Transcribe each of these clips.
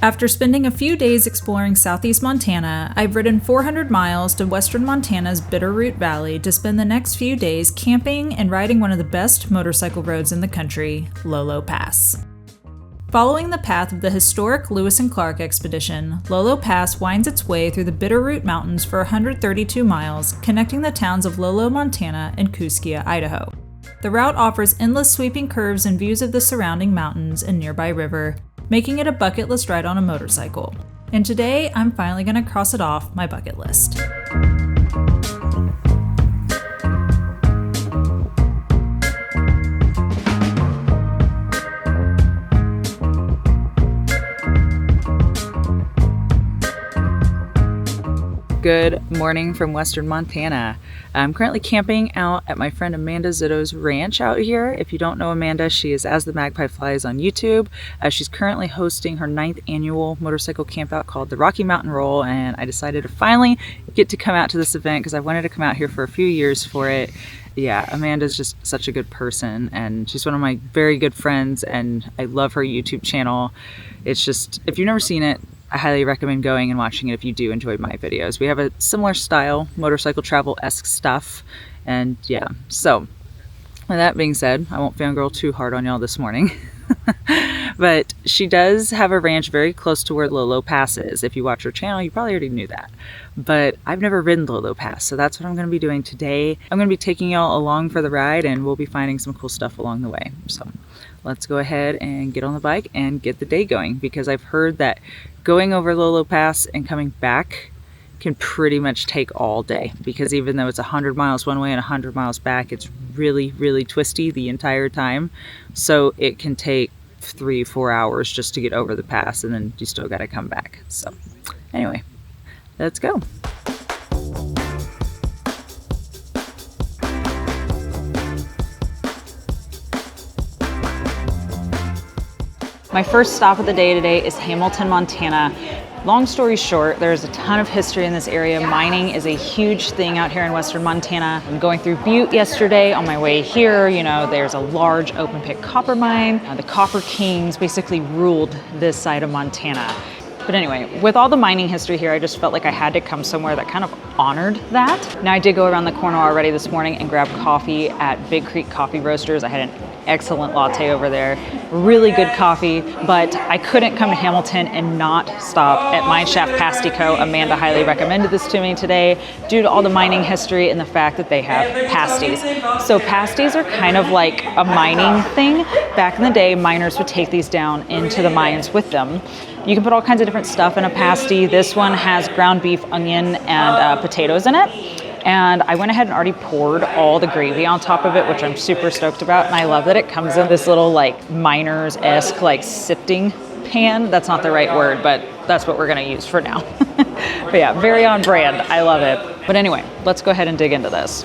After spending a few days exploring southeast Montana, I've ridden 400 miles to western Montana's Bitterroot Valley to spend the next few days camping and riding one of the best motorcycle roads in the country, Lolo Pass. Following the path of the historic Lewis and Clark expedition, Lolo Pass winds its way through the Bitterroot Mountains for 132 miles, connecting the towns of Lolo, Montana and Kooskia, Idaho. The route offers endless sweeping curves and views of the surrounding mountains and nearby river, making it a bucket list ride on a motorcycle. And today, I'm finally going to cross it off my bucket list. Good morning from western Montana. I'm currently camping out at my friend Amanda Zitto's ranch out here. If you don't know Amanda, she is As the Magpie Flies on YouTube. She's currently hosting her 9th annual motorcycle campout called the Rocky Mountain Roll, and I decided to finally get to come out to this event because I wanted to come out here for a few years for it. Yeah, Amanda's just such a good person, and she's one of my very good friends, and I love her YouTube channel. It's just, if you've never seen it, I highly recommend going and watching it if you do enjoy my videos. We have a similar style, motorcycle travel-esque stuff, and yeah. So, with that being said, I won't fangirl too hard on y'all this morning. But she does have a ranch very close to where Lolo Pass is. If you watch her channel, you probably already knew that. But I've never ridden Lolo Pass, so that's what I'm going to be doing today. I'm going to be taking y'all along for the ride, and we'll be finding some cool stuff along the way. So let's go ahead and get on the bike and get the day going, because I've heard that going over Lolo Pass and coming back can pretty much take all day, because even though it's 100 miles one way and 100 miles back, it's really, really twisty the entire time. So it can take 3-4 hours just to get over the pass, and then you still got to come back. So anyway, let's go. My first stop of the day today is Hamilton, Montana. Long story short, there's a ton of history in this area. Mining is a huge thing out here in western Montana. I'm going through Butte yesterday on my way here. You know, there's a large open pit copper mine. The Copper Kings basically ruled this side of Montana. But anyway, with all the mining history here, I just felt like I had to come somewhere that kind of honored that. Now, I did go around the corner already this morning and grab coffee at Big Creek Coffee Roasters. I had an excellent latte over there, really good coffee, but I couldn't come to Hamilton and not stop at Mineshaft Pasty Co. Amanda highly recommended this to me today due to all the mining history and the fact that they have pasties. So pasties are kind of like a mining thing. Back in the day, miners would take these down into the mines with them. You can put all kinds of different stuff in a pasty. This one has ground beef, onion, and potatoes in it. And I went ahead and already poured all the gravy on top of it, which I'm super stoked about. And I love that it comes in this little like miners-esque like sifting pan. That's not the right word, but that's what we're gonna use for now. But yeah, very on brand. I love it. But anyway, let's go ahead and dig into this.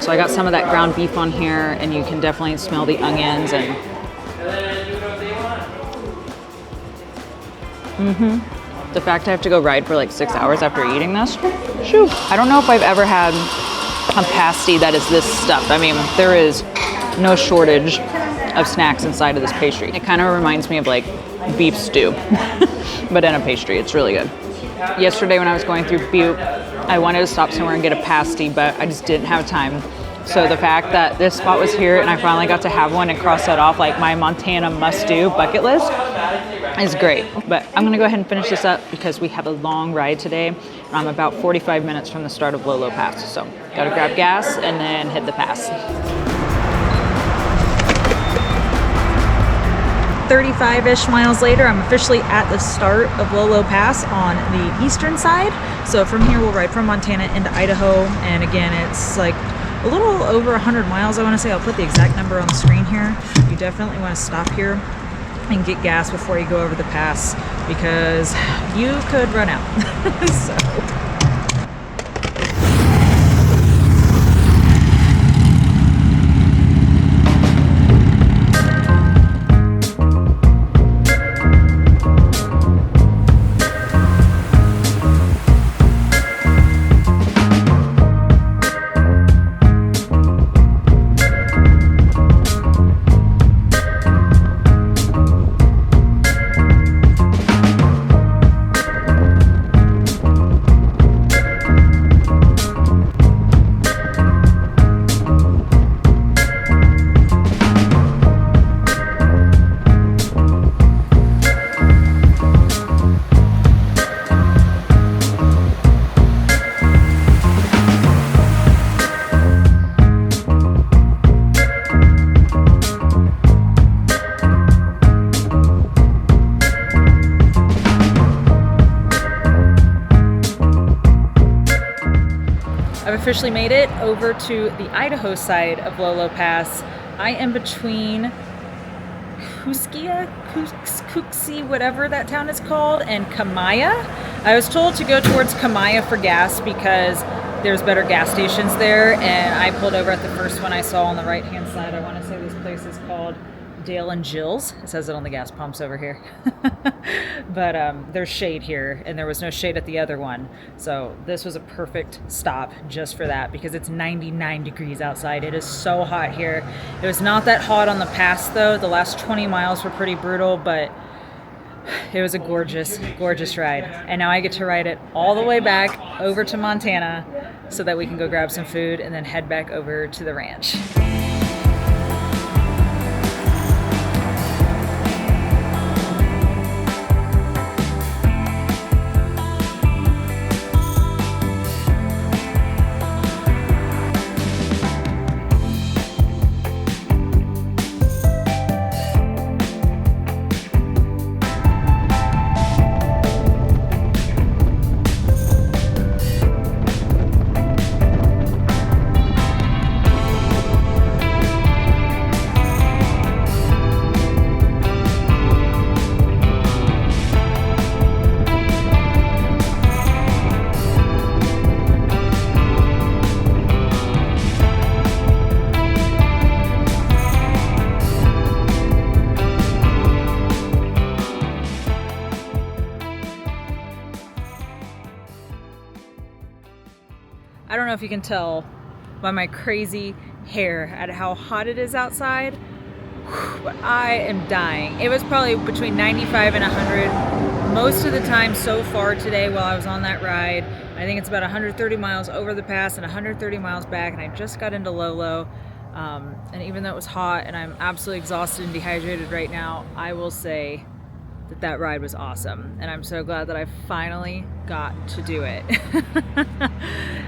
So I got some of that ground beef on here, and you can definitely smell the onions and the fact I have to go ride for like 6 hours after eating this. Shoo. I don't know if I've ever had a pasty that is this stuffed. I mean, there is no shortage of snacks inside of this pastry. It kind of reminds me of like beef stew, but in a pastry. It's really good. Yesterday when I was going through Butte, I wanted to stop somewhere and get a pasty, but I just didn't have time. So the fact that this spot was here and I finally got to have one and cross that off like my Montana must-do bucket list is great. But I'm gonna go ahead and finish this up because we have a long ride today. And I'm about 45 minutes from the start of Lolo Pass. So gotta grab gas and then hit the pass. 35-ish miles later, I'm officially at the start of Lolo Pass on the eastern side. So from here, we'll ride from Montana into Idaho. And again, it's like a little over 100 miles, I want to say. I'll put the exact number on the screen here. You definitely want to stop here and get gas before you go over the pass because you could run out. So. officially made it over to the Idaho side of Lolo Pass. I am between Kooskia, whatever that town is called, and Kamaya. I was told to go towards Kamaya for gas because there's better gas stations there, and I pulled over at the first one I saw on the right hand side. I want to say this place is called Dale and Jill's. It says it on the gas pumps over here. But there's shade here, and there was no shade at the other one. So this was a perfect stop just for that, because it's 99 degrees outside. It is so hot here. It was not that hot on the pass though. The last 20 miles were pretty brutal, but it was a gorgeous, gorgeous ride. And now I get to ride it all the way back over to Montana so that we can go grab some food and then head back over to the ranch. I don't know if you can tell by my crazy hair at how hot it is outside, but I am dying. It was probably between 95 and 100 most of the time so far today while I was on that ride. I think it's about 130 miles over the pass and 130 miles back, and I just got into Lolo. And even though it was hot and I'm absolutely exhausted and dehydrated right now, I will say that ride was awesome, and I'm so glad that I finally got to do it.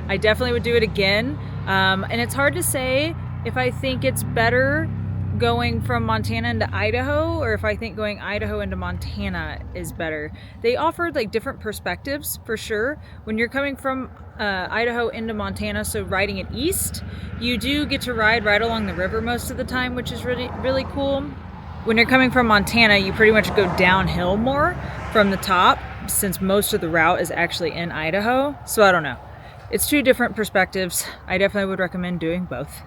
I definitely would do it again, and it's hard to say if I think it's better going from Montana into Idaho or if I think going Idaho into Montana is better. They offered like different perspectives for sure. When you're coming from Idaho into Montana, so riding it east, you do get to ride right along the river most of the time, which is really cool. When you're coming from Montana, you pretty much go downhill more from the top, since most of the route is actually in Idaho. So I don't know. It's two different perspectives. I definitely would recommend doing both.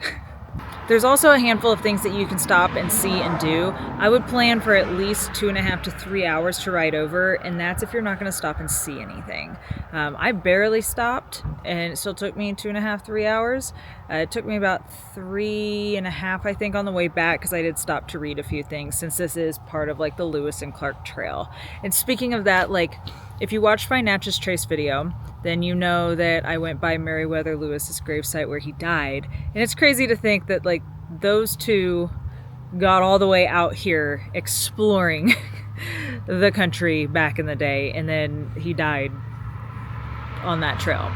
There's also a handful of things that you can stop and see and do. I would plan for at least 2.5 to 3 hours to ride over, and that's if you're not going to stop and see anything. I barely stopped, and it still took me 2.5, 3 hours. It took me about 3.5, I think, on the way back, because I did stop to read a few things, since this is part of like the Lewis and Clark Trail. And speaking of that, like, if you watched my Natchez Trace video, then you know that I went by Meriwether Lewis's gravesite where he died. And it's crazy to think that like those two got all the way out here exploring the country back in the day, and then he died on that trail.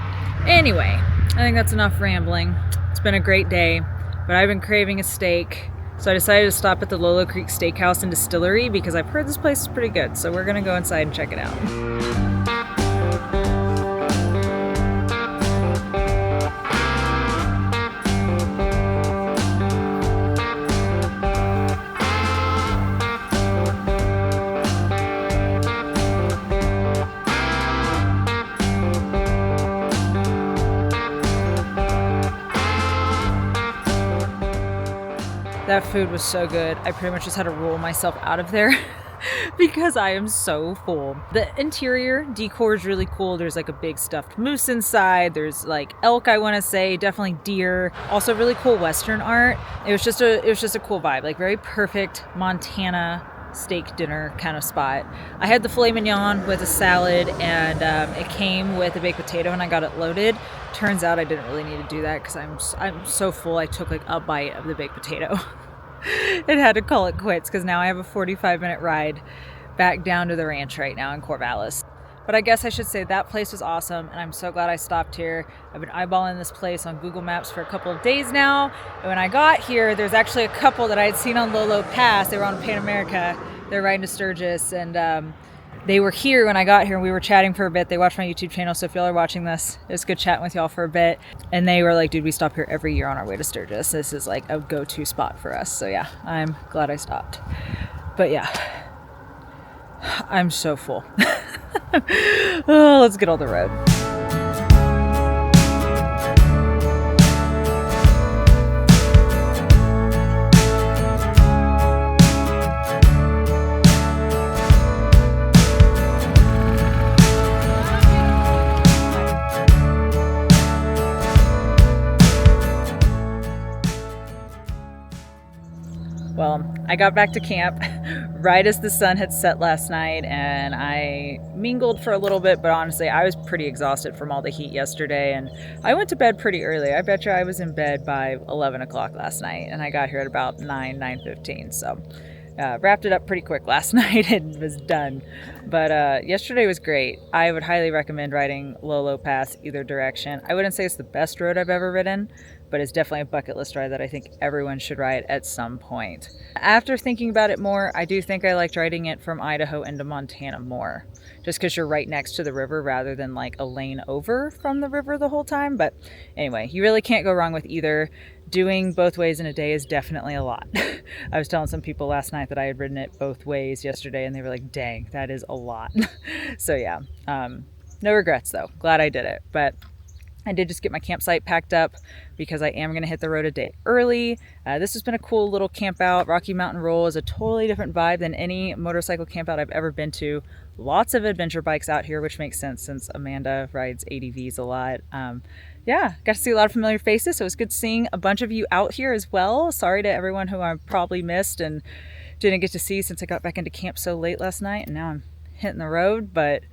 Anyway, I think that's enough rambling. It's been a great day, but I've been craving a steak. So I decided to stop at the Lolo Creek Steakhouse and Distillery because I've heard this place is pretty good. So we're gonna go inside and check it out. That food was so good. I pretty much just had to roll myself out of there because I am so full. The interior decor is really cool. There's like a big stuffed moose inside. There's like elk, I want to say, definitely deer. Also really cool Western art. It was just a cool vibe, like very perfect Montana steak dinner kind of spot. I had the filet mignon with a salad, and it came with a baked potato, and I got it loaded. Turns out I didn't really need to do that because I'm so full. I took like a bite of the baked potato and had to call it quits because now I have a 45-minute ride back down to the ranch right now in Corvallis. But I guess I should say that place was awesome, and I'm so glad I stopped here. I've been eyeballing this place on Google Maps for a couple of days now. And when I got here, there's actually a couple that I had seen on Lolo Pass. They were on Pan America. They're riding to Sturgis, and They were here when I got here and we were chatting for a bit. They watched my YouTube channel, so if y'all are watching this, it was good chatting with y'all for a bit. And they were like, dude, we stop here every year on our way to Sturgis. This is like a go-to spot for us. So yeah, I'm glad I stopped. But yeah, I'm so full. Oh, let's get on the road. Well, I got back to camp right as the sun had set last night, and I mingled for a little bit, but honestly, I was pretty exhausted from all the heat yesterday, and I went to bed pretty early. I bet you I was in bed by 11 o'clock last night, and I got here at about 9:15, so wrapped it up pretty quick last night and was done. But yesterday was great. I would highly recommend riding Lolo Pass either direction. I wouldn't say it's the best road I've ever ridden, but it's definitely a bucket list ride that I think everyone should ride at some point. After thinking about it more, I do think I liked riding it from Idaho into Montana more, just because you're right next to the river rather than like a lane over from the river the whole time. But anyway, you really can't go wrong with either. Doing both ways in a day is definitely a lot. I was telling some people last night that I had ridden it both ways yesterday, and they were like, dang, that is a lot. So yeah, no regrets though. Glad I did it. But I did just get my campsite packed up because I am going to hit the road a day early. This has been a cool little camp out. Rocky Mountain Roll is a totally different vibe than any motorcycle camp out I've ever been to. Lots of adventure bikes out here, which makes sense since Amanda rides ADVs a lot. Yeah, got to see a lot of familiar faces, so it was good seeing a bunch of you out here as well. Sorry to everyone who I probably missed and didn't get to see since I got back into camp so late last night, and now I'm hitting the road, but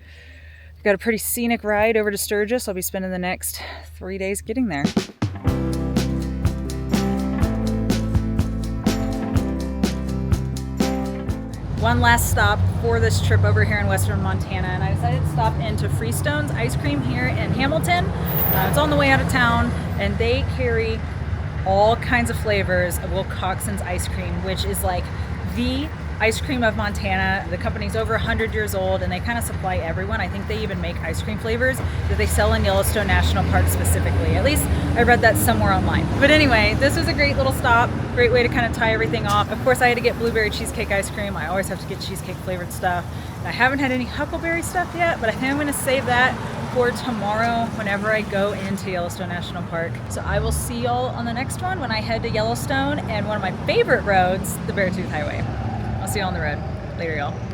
got a pretty scenic ride over to Sturgis. I'll be spending the next 3 days getting there. One last stop for this trip over here in western Montana, and I decided to stop into Freestone's Ice Cream here in Hamilton. It's on the way out of town, and they carry all kinds of flavors of Wilcoxson's ice cream, which is like the ice cream of Montana. The company's over 100 years old, and they kind of supply everyone. I think they even make ice cream flavors that they sell in Yellowstone National Park specifically. At least I read that somewhere online. But anyway, this was a great little stop. Great way to kind of tie everything off. Of course, I had to get blueberry cheesecake ice cream. I always have to get cheesecake flavored stuff. And I haven't had any huckleberry stuff yet, but I think I'm going to save that for tomorrow whenever I go into Yellowstone National Park. So I will see y'all on the next one when I head to Yellowstone and one of my favorite roads, the Beartooth Highway. I'll see you on the road. Later, y'all.